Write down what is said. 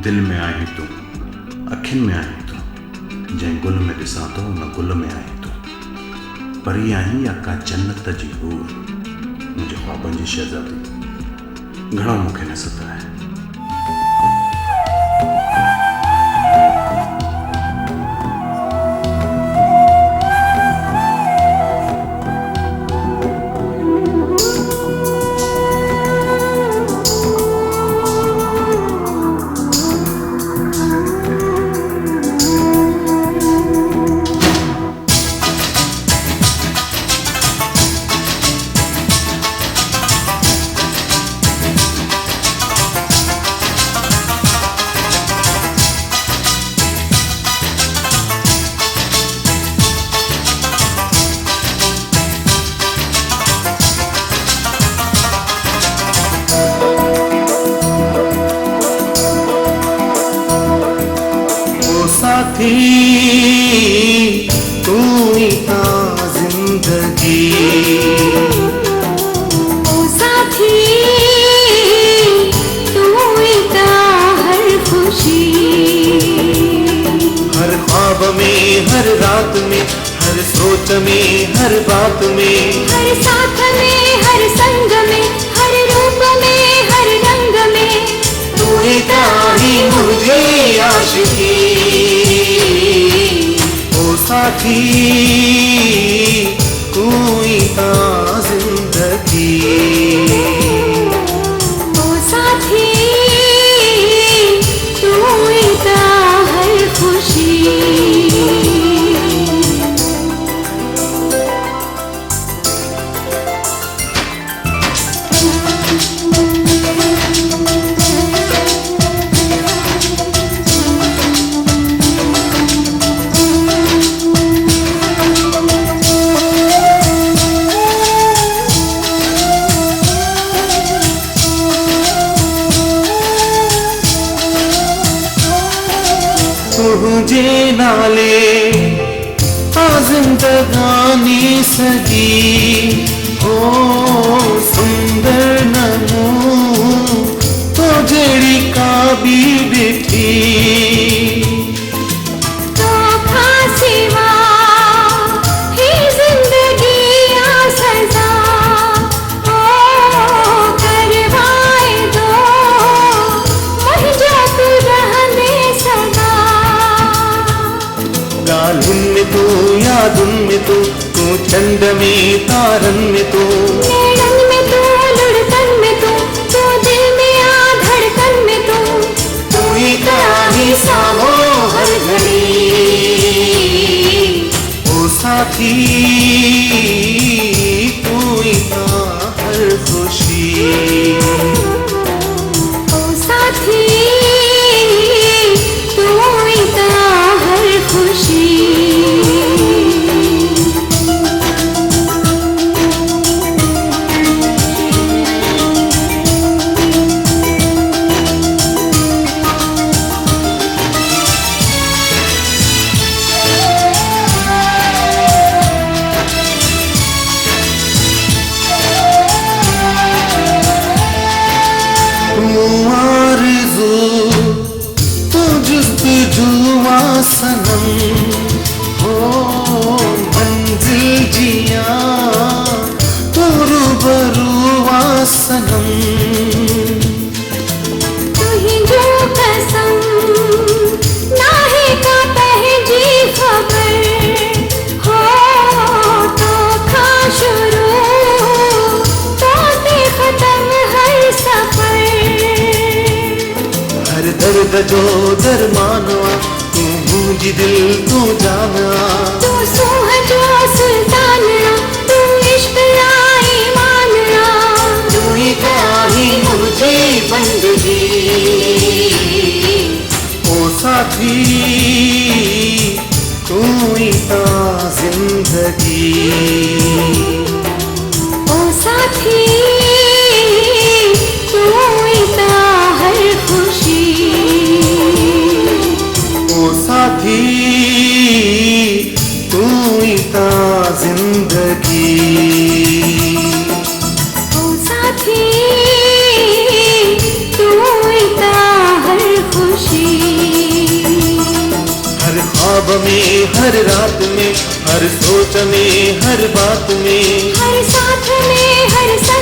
दिल में आहे तूं, अखियुनि में आहे तूं, जंहिं गुल में ॾिसां थो उन गुल में आहे तूं। परी आहीं या का जन्नत जी हूर, मुंहिंजे ख्वाबनि जी शहज़ादी, घणो मूंखे न सताए। साथी तू ही था जिंदगी, ओ साथी तू ही था हर खुशी। हर ख्वाब में, हर रात में, हर सोच में, हर बात में, हर साथ में, हर संग में, हर रूप में, हर रंग में, तू ही था ही मुझे आशिकी। ओ साथी तू ही था जिंदगी, ओ साथी तू ही था हर खुशी। तुझे नाले आ जिंदगानी सजी, ओ सुंदर नमू तो जड़ी का भी बेटी। तो फासिवा ही जिंदगी आ सजा, ओ करवाए दो मुझे तू रहने सदा। गालिन में तू, यादुन में तू चंद में, तारन में तू, नैनन में तू, लुढ़कन में तू दिल में आ धड़कन में तू ही कहीं साहो हर घड़ी। ओ साथी तू ही था हर खुशी। ओ साथी तू ही था हर खुशी। जुआ सनम हो मंजिल जिया तो रूबरूआ सनम। तू ही जो कसम नाहे का पहली खबर हो, तो खा शुरू तो खत्म हर सफर। हर दर्द जो दरमानवा तू मुझे दिल तू जाना, तू सूह जो सुल्ताना, तू इश्क लाई मानना, तू ही काही मुझे बंदगी। ओ साथी तू ही था जिंदगी, ओ साथी तू ही था हर खुशी। ओ साथी तू ही था जिंदगी, ओ साथी तू ही था हर खुशी। हर रात में, हर सोच में, हर बात में, हर साथ में, हर संग